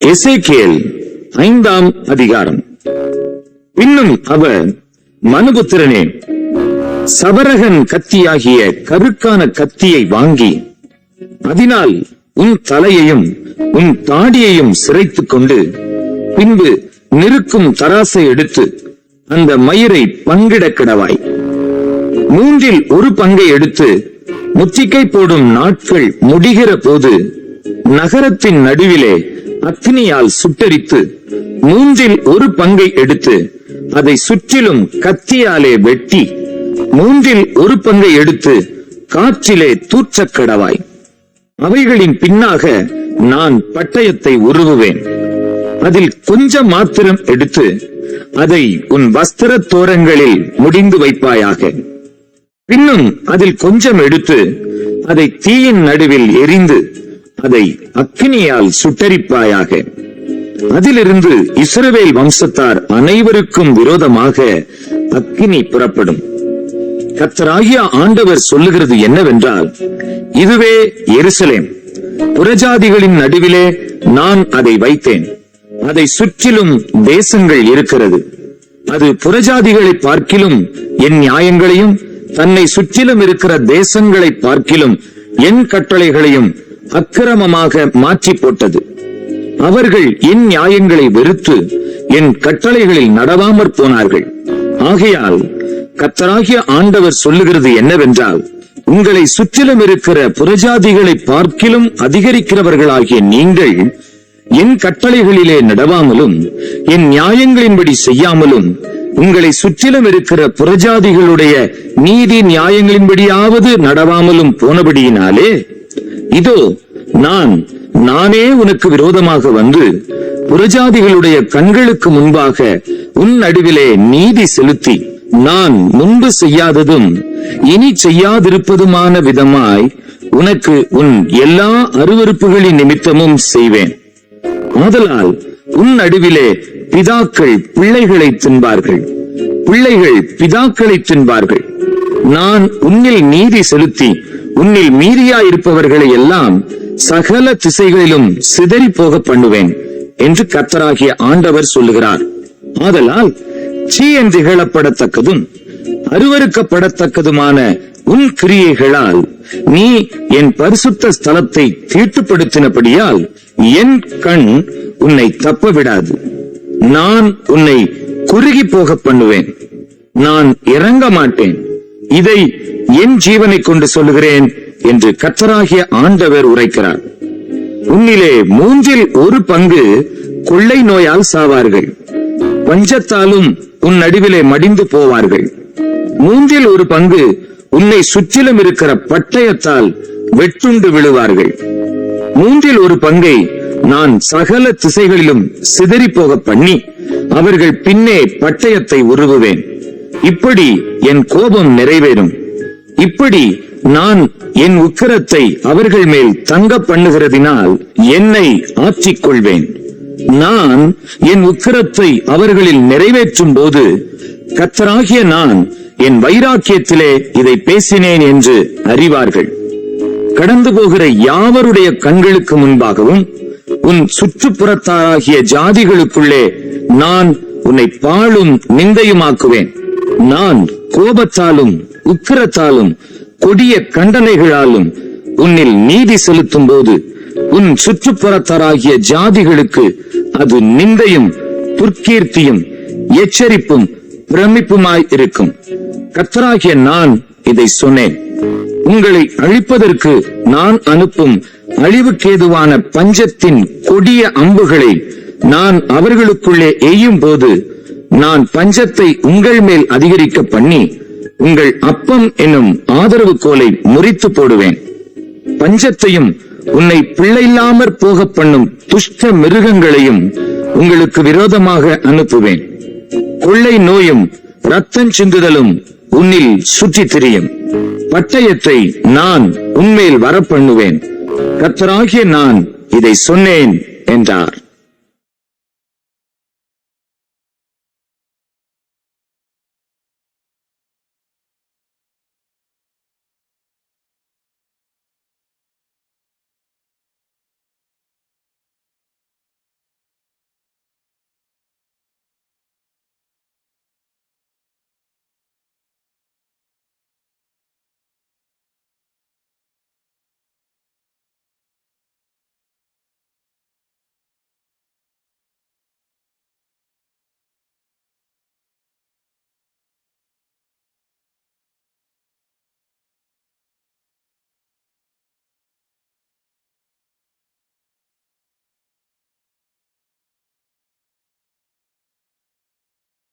எசேக்கியேல் 5ஆம் அதிகாரம். இன்னும் அவர், மனுபுத்திரனே, சபரகன் கத்தியாகிய கருக்கான கத்தியை வாங்கி அதனால் உன் தலையையும் உன் தாடியையும் சிரைத்துக் கொண்டு பின்பு நிற்கும் தராசை எடுத்து அந்த மயிரை பங்கிட கிடவாய். 3இல் 1 பங்கை எடுத்து முத்திக்கை போடும் நாட்கள் முடிகிற போது நகரத்தின் நடுவிலே அக்னியால் சுட்டரித்து 3இல் 1 பங்கை எடுத்து அதை சுற்றிலும் கத்தியாலே வெட்டி 3இல் 1 பங்கை எடுத்து காற்றிலே தூற்றக் கடவாய். அவைகளின் பின்னாக நான் பட்டயத்தை உருவுவேன். அதில் கொஞ்சம் மாத்திரம் எடுத்து அதை உன் வஸ்திர தோரங்களில் முடிந்து வைப்பாயாக. பின்னும் அதில் கொஞ்சம் எடுத்து அதை தீயின் நடுவில் எரிந்து அதை அக்கினியால் சுட்டரிப்பாயாக. அதிலிருந்து இஸ்ரவேல் வம்சத்தார் அனைவருக்கும் விரோதமாக அக்கினி புறப்படும். கர்த்தராகிய ஆண்டவர் சொல்லுகிறது என்னவென்றால், இதுவே எருசலேம், புறஜாதிகளின் நடுவிலே நான் அதை வைத்தேன். அதை சுற்றிலும் தேசங்கள் இருக்கிறது. அது புறஜாதிகளை பார்க்கிலும் என் நியாயங்களையும் தன்னை சுற்றிலும் இருக்கிற தேசங்களை பார்க்கிலும் என் கட்டளைகளையும் அக்கிரமமாக மாற்றி போட்டது. அவர்கள் என் நியாயங்களை வெறுத்து என் கட்டளைகளில் நடவாமற் போனார்கள். ஆகையால் கர்த்தராகிய ஆண்டவர் சொல்லுகிறது என்னவென்றால், உங்களை சுற்றிலும் இருக்கிற புறஜாதிகளை பார்க்கிலும் அதிகரிக்கிறவர்களாகிய நீங்கள் என் கட்டளைகளிலே நடவாமலும் என் நியாயங்களின்படி செய்யாமலும் உங்களை சுற்றிலும் இருக்கிற புறஜாதிகளுடைய நீதி நியாயங்களின்படியாவது நடவாமலும் போனபடியினாலே, இதோ நானே உனக்கு விரோதமாக வந்து புறஜாதிகளுடைய கண்களுக்கு முன்பாக உன் நடுவிலே நீதி செலுத்தி நான் முன்பு செய்யாததும் இனி செய்யாதிருப்பதுமான விதமாய் உனக்கு உன் எல்லா அருவருப்புகளின் நிமித்தமும் செய்வேன். ஆதலால் உன் நடுவிலே பிதாக்கள் பிள்ளைகளை தின்பார்கள், பிள்ளைகள் பிதாக்களை தின்பார்கள். நான் உன்னில் நீதி செலுத்தி உன்னில் மீறியாயிருப்பவர்களை எல்லாம் சகல திசைகளிலும் சிதறி போக பண்ணுவேன் என்று கர்த்தராகிய ஆண்டவர் சொல்லுகிறார். ஆதலால் சீ என்று திகழப்படத்தக்கதும் அருவருக்கப்படத்தக்கதுமான உன் கிரியைகளால் நீ என் பரிசுத்த ஸ்தலத்தை தீட்டுப்படுத்தினபடியால் என் கண் உன்னை தப்ப விடாது. நான் உன்னை குறுகி போக பண்ணுவேன். நான் இறங்க மாட்டேன். இதை என் ஜீவனை கொண்டு சொல்லுகிறேன் என்று கர்த்தராகிய ஆண்டவர் உரைக்கிறார். உன்னிலே 3இல் 1 பங்கு கொள்ளை நோயால் சாவார்கள், பஞ்சத்தாலும் உன் நடுவிலே மடிந்து போவார்கள். 3இல் 1 பங்கு உன்னை சுற்றிலும் இருக்கிற பட்டயத்தால் வெட்டுண்டு விழுவார்கள். 3இல் 1 பங்கை நான் சகல திசைகளிலும் சிதறி போக பண்ணி அவர்கள் பின்னே பட்டயத்தை உருவுவேன். இப்படி என் கோபம் நிறைவேறும். இப்படி நான் என் உக்கிரத்தை அவர்கள் மேல் தங்க பண்ணுகிறதினால் என்னை ஆற்றிக் கொள்வேன். நான் என் உக்கிரத்தை அவர்களில் நிறைவேற்றும் போது கர்த்தராகிய நான் என் வைராக்கியத்திலே இதை பேசினேன் என்று அறிவார்கள். கடந்து போகிற யாவருடைய கண்களுக்கு முன்பாகவும் உன் சுற்றுப்புறத்தாராகிய ஜாதிகளுக்குள்ளே நான் உன்னை பாழும் நிந்தையுமாக்குவேன். நான் கோபத்தாலும் உக்கிரத்தாலும் கொடிய கண்டனைகளாலும் உன்னில் நீதி செலுத்தும் போது உன் சுற்றுப்புறத்தாராகிய ஜாதிகளுக்கு அது நிந்தையும் துர்க்கீர்த்தியும் எச்சரிப்பும் பிரமிப்புமாய் இருக்கும். கர்த்தராகிய நான் இதை சொன்னேன். உங்களை அழிப்பதற்கு நான் அனுப்பும் அழிவுக்கேதுவான பஞ்சத்தின் கொடிய அம்புகளை நான் அவர்களுக்குள்ளே எய்யும் போது நான் பஞ்சத்தை உங்கள் மேல் அதிகரிக்க பண்ணி உங்கள் அப்பம் என்னும் ஆதரவு கோலை முறித்து போடுவேன். பஞ்சத்தையும் உன்னை பிள்ளையில்லாமற் போக பண்ணும் துஷ்ட மிருகங்களையும் உங்களுக்கு விரோதமாக அனுப்புவேன். கொள்ளை நோயும் இரத்தம் சிந்துதலும் உன்னில் சுற்றி திரியும். பட்டயத்தை நான் உன்மேல் வரப்பண்ணுவேன். கர்த்தராகிய நான் இதை சொன்னேன் என்றார்.